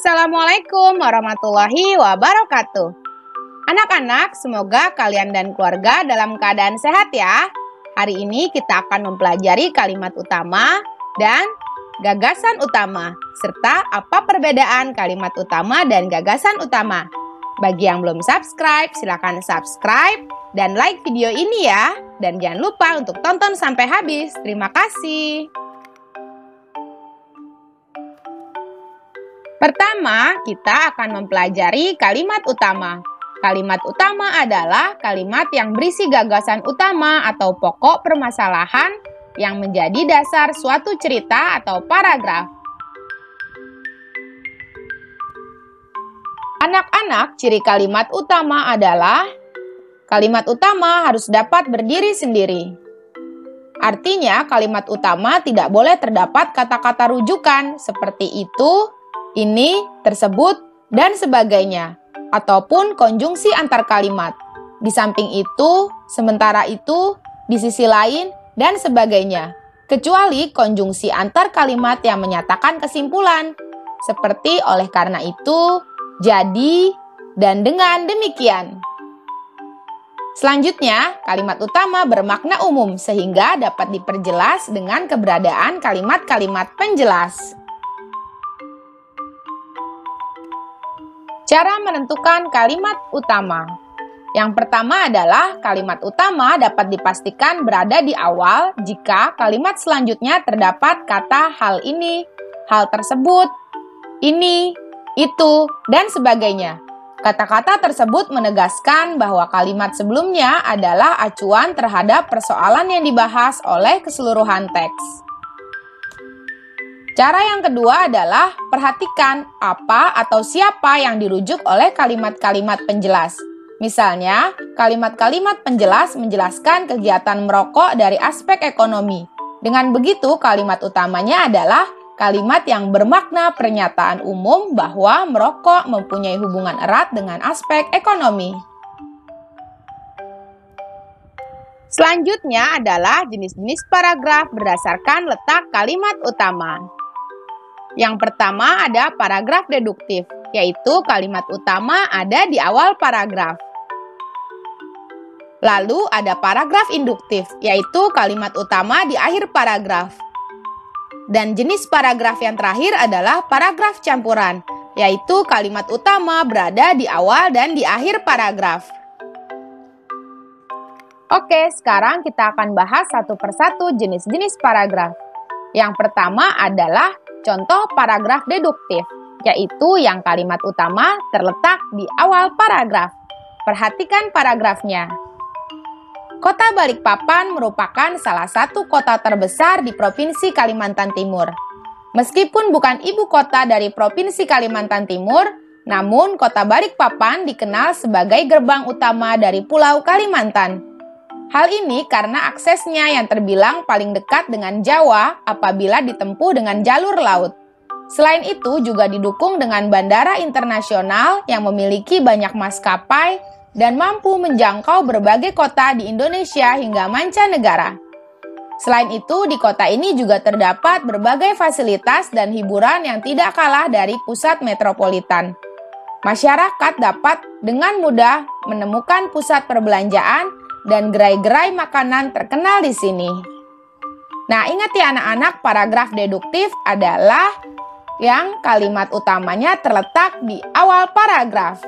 Assalamualaikum warahmatullahi wabarakatuh. Anak-anak, semoga kalian dan keluarga dalam keadaan sehat ya. Hari ini kita akan mempelajari kalimat utama dan gagasan utama, serta apa perbedaan kalimat utama dan gagasan utama. Bagi yang belum subscribe, silakan subscribe dan like video ini ya. Dan jangan lupa untuk tonton sampai habis. Terima kasih. Pertama, kita akan mempelajari kalimat utama. Kalimat utama adalah kalimat yang berisi gagasan utama atau pokok permasalahan yang menjadi dasar suatu cerita atau paragraf. Anak-anak, ciri kalimat utama adalah kalimat utama harus dapat berdiri sendiri. Artinya, kalimat utama tidak boleh terdapat kata-kata rujukan seperti itu, ini, tersebut, dan sebagainya, ataupun konjungsi antar kalimat. Di samping itu, sementara itu, di sisi lain, dan sebagainya. Kecuali konjungsi antar kalimat yang menyatakan kesimpulan, seperti oleh karena itu, jadi, dan dengan demikian. Selanjutnya, kalimat utama bermakna umum sehingga dapat diperjelas dengan keberadaan kalimat-kalimat penjelas. Cara menentukan kalimat utama. Yang pertama adalah kalimat utama dapat dipastikan berada di awal jika kalimat selanjutnya terdapat kata hal ini, hal tersebut, ini, itu, dan sebagainya. Kata-kata tersebut menegaskan bahwa kalimat sebelumnya adalah acuan terhadap persoalan yang dibahas oleh keseluruhan teks. Cara yang kedua adalah perhatikan apa atau siapa yang dirujuk oleh kalimat-kalimat penjelas. Misalnya, kalimat-kalimat penjelas menjelaskan kegiatan merokok dari aspek ekonomi. Dengan begitu, kalimat utamanya adalah kalimat yang bermakna pernyataan umum bahwa merokok mempunyai hubungan erat dengan aspek ekonomi. Selanjutnya adalah jenis-jenis paragraf berdasarkan letak kalimat utama. Yang pertama ada paragraf deduktif, yaitu kalimat utama ada di awal paragraf. Lalu ada paragraf induktif, yaitu kalimat utama di akhir paragraf. Dan jenis paragraf yang terakhir adalah paragraf campuran, yaitu kalimat utama berada di awal dan di akhir paragraf. Oke, sekarang kita akan bahas satu persatu jenis-jenis paragraf. Yang pertama adalah contoh paragraf deduktif, yaitu yang kalimat utama terletak di awal paragraf. Perhatikan paragrafnya. Kota Balikpapan merupakan salah satu kota terbesar di Provinsi Kalimantan Timur. Meskipun bukan ibu kota dari Provinsi Kalimantan Timur, namun kota Balikpapan dikenal sebagai gerbang utama dari Pulau Kalimantan. Hal ini karena aksesnya yang terbilang paling dekat dengan Jawa apabila ditempuh dengan jalur laut. Selain itu juga didukung dengan bandara internasional yang memiliki banyak maskapai dan mampu menjangkau berbagai kota di Indonesia hingga mancanegara. Selain itu, di kota ini juga terdapat berbagai fasilitas dan hiburan yang tidak kalah dari pusat metropolitan. Masyarakat dapat dengan mudah menemukan pusat perbelanjaan dan gerai-gerai makanan terkenal di sini. Nah, ingat ya anak-anak, paragraf deduktif adalah yang kalimat utamanya terletak di awal paragraf.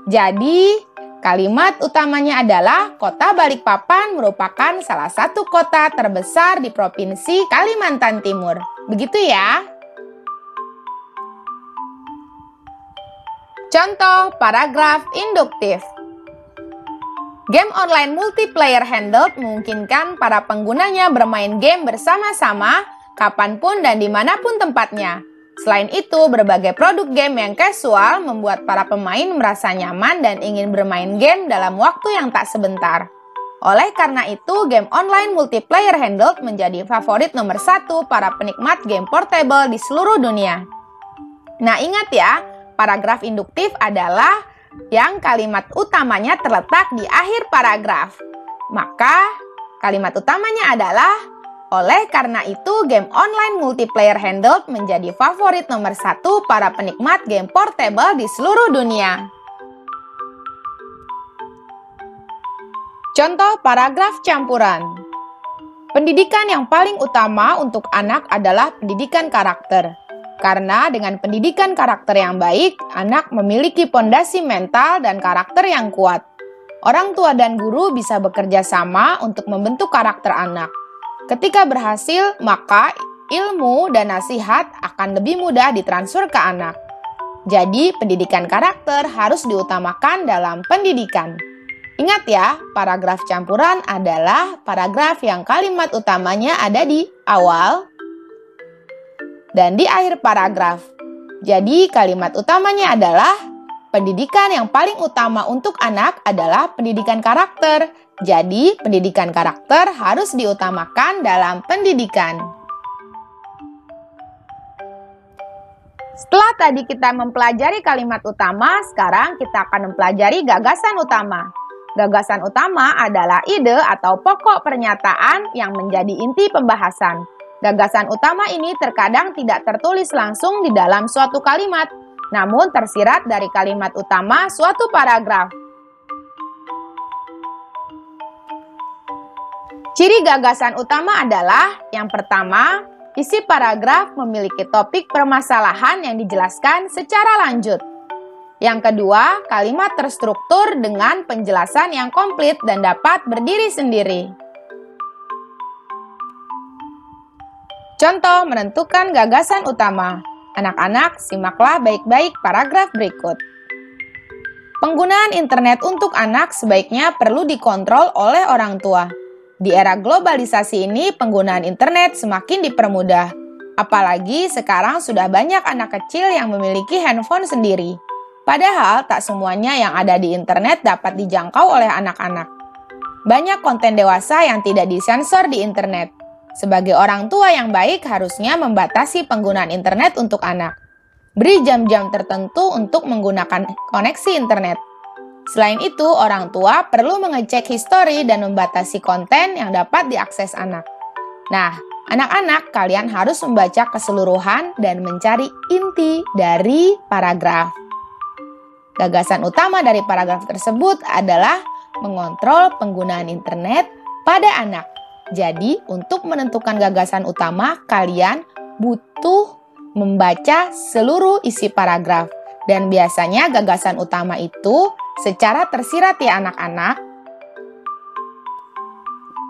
Jadi, kalimat utamanya adalah Kota Balikpapan merupakan salah satu kota terbesar di Provinsi Kalimantan Timur. Begitu ya. Contoh paragraf induktif. Game online multiplayer handheld memungkinkan para penggunanya bermain game bersama-sama, kapanpun dan dimanapun tempatnya. Selain itu, berbagai produk game yang casual membuat para pemain merasa nyaman dan ingin bermain game dalam waktu yang tak sebentar. Oleh karena itu, game online multiplayer handheld menjadi favorit nomor 1 para penikmat game portable di seluruh dunia. Nah, ingat ya, paragraf induktif adalah yang kalimat utamanya terletak di akhir paragraf. Maka, kalimat utamanya adalah Oleh karena itu, game online multiplayer handheld menjadi favorit nomor 1 para penikmat game portable di seluruh dunia. Contoh paragraf campuran. Pendidikan yang paling utama untuk anak adalah pendidikan karakter. Karena dengan pendidikan karakter yang baik, anak memiliki pondasi mental dan karakter yang kuat. Orang tua dan guru bisa bekerja sama untuk membentuk karakter anak. Ketika berhasil, maka ilmu dan nasihat akan lebih mudah ditransfer ke anak. Jadi, pendidikan karakter harus diutamakan dalam pendidikan. Ingat ya, paragraf campuran adalah paragraf yang kalimat utamanya ada di awal dan di akhir paragraf. Jadi, kalimat utamanya adalah pendidikan yang paling utama untuk anak adalah pendidikan karakter. Jadi, pendidikan karakter harus diutamakan dalam pendidikan. Setelah tadi kita mempelajari kalimat utama, sekarang kita akan mempelajari gagasan utama. Gagasan utama adalah ide atau pokok pernyataan yang menjadi inti pembahasan. Gagasan utama ini terkadang tidak tertulis langsung di dalam suatu kalimat, namun tersirat dari kalimat utama suatu paragraf. Ciri gagasan utama adalah yang pertama, isi paragraf memiliki topik permasalahan yang dijelaskan secara lanjut. Yang kedua, kalimat terstruktur dengan penjelasan yang komplit dan dapat berdiri sendiri. Contoh menentukan gagasan utama. Anak-anak, simaklah baik-baik paragraf berikut. Penggunaan internet untuk anak sebaiknya perlu dikontrol oleh orang tua. Di era globalisasi ini, penggunaan internet semakin dipermudah. Apalagi sekarang sudah banyak anak kecil yang memiliki handphone sendiri. Padahal tak semuanya yang ada di internet dapat dijangkau oleh anak-anak. Banyak konten dewasa yang tidak disensor di internet. Sebagai orang tua yang baik harusnya membatasi penggunaan internet untuk anak. Beri jam-jam tertentu untuk menggunakan koneksi internet. Selain itu, orang tua perlu mengecek histori dan membatasi konten yang dapat diakses anak. Nah, anak-anak, kalian harus membaca keseluruhan dan mencari inti dari paragraf. Gagasan utama dari paragraf tersebut adalah mengontrol penggunaan internet pada anak. Jadi, untuk menentukan gagasan utama, kalian butuh membaca seluruh isi paragraf. Dan biasanya gagasan utama itu secara tersirat ya anak-anak.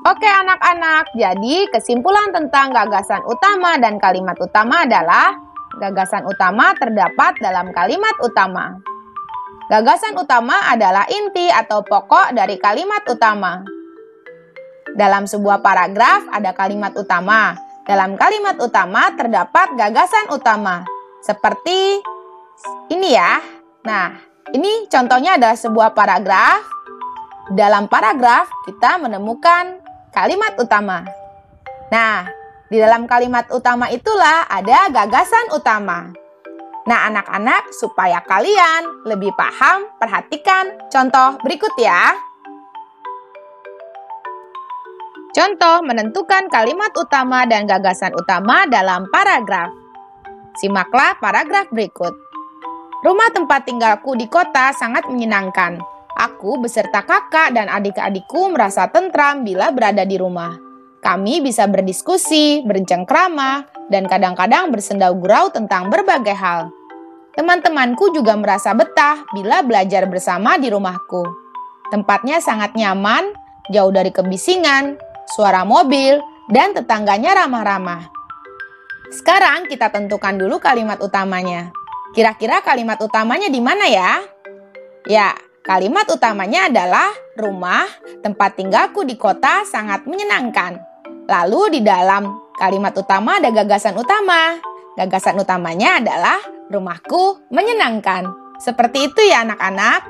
Oke anak-anak, jadi kesimpulan tentang gagasan utama dan kalimat utama adalah gagasan utama terdapat dalam kalimat utama. Gagasan utama adalah inti atau pokok dari kalimat utama. Dalam sebuah paragraf ada kalimat utama. Dalam kalimat utama terdapat gagasan utama. Seperti ini ya. Nah, ini contohnya adalah sebuah paragraf. Dalam paragraf kita menemukan kalimat utama. Nah, di dalam kalimat utama itulah ada gagasan utama. Nah, anak-anak, supaya kalian lebih paham, perhatikan contoh berikut ya. Contoh menentukan kalimat utama dan gagasan utama dalam paragraf. Simaklah paragraf berikut. Rumah tempat tinggalku di kota sangat menyenangkan. Aku beserta kakak dan adik-adikku merasa tentram bila berada di rumah. Kami bisa berdiskusi, bercengkrama, dan kadang-kadang bersendau gurau tentang berbagai hal. Teman-temanku juga merasa betah bila belajar bersama di rumahku. Tempatnya sangat nyaman, jauh dari kebisingan, suara mobil, dan tetangganya ramah-ramah. Sekarang kita tentukan dulu kalimat utamanya. Kira-kira kalimat utamanya di mana ya? Ya, kalimat utamanya adalah rumah tempat tinggalku di kota sangat menyenangkan. Lalu di dalam kalimat utama ada gagasan utama. Gagasan utamanya adalah rumahku menyenangkan. Seperti itu ya anak-anak.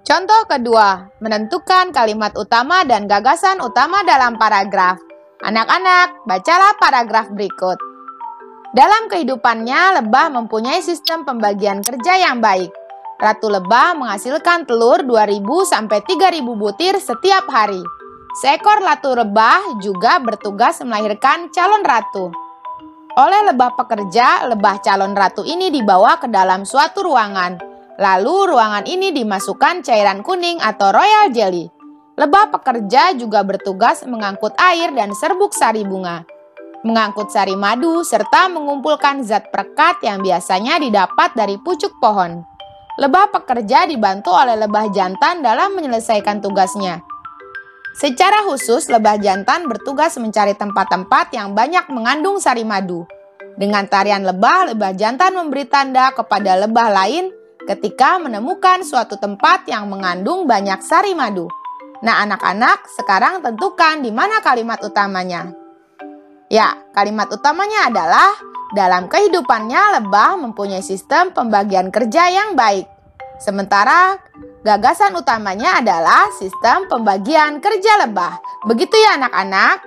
Contoh kedua, menentukan kalimat utama dan gagasan utama dalam paragraf. Anak-anak, bacalah paragraf berikut. Dalam kehidupannya, lebah mempunyai sistem pembagian kerja yang baik. Ratu lebah menghasilkan telur 2.000 sampai 3.000 butir setiap hari. Seekor ratu lebah juga bertugas melahirkan calon ratu. Oleh lebah pekerja, lebah calon ratu ini dibawa ke dalam suatu ruangan. Lalu ruangan ini dimasukkan cairan kuning atau royal jelly. Lebah pekerja juga bertugas mengangkut air dan serbuk sari bunga, mengangkut sari madu, serta mengumpulkan zat perekat yang biasanya didapat dari pucuk pohon. Lebah pekerja dibantu oleh lebah jantan dalam menyelesaikan tugasnya. Secara khusus, lebah jantan bertugas mencari tempat-tempat yang banyak mengandung sari madu. Dengan tarian lebah, lebah jantan memberi tanda kepada lebah lain ketika menemukan suatu tempat yang mengandung banyak sari madu. Nah, anak-anak, sekarang tentukan di mana kalimat utamanya. Ya, kalimat utamanya adalah dalam kehidupannya lebah mempunyai sistem pembagian kerja yang baik. Sementara gagasan utamanya adalah sistem pembagian kerja lebah. Begitu ya anak-anak?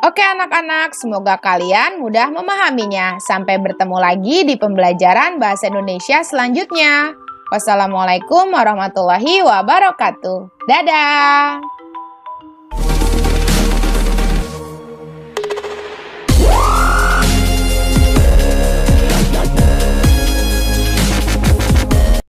Oke anak-anak, semoga kalian mudah memahaminya. Sampai bertemu lagi di pembelajaran Bahasa Indonesia selanjutnya. Wassalamualaikum warahmatullahi wabarakatuh. Dadah!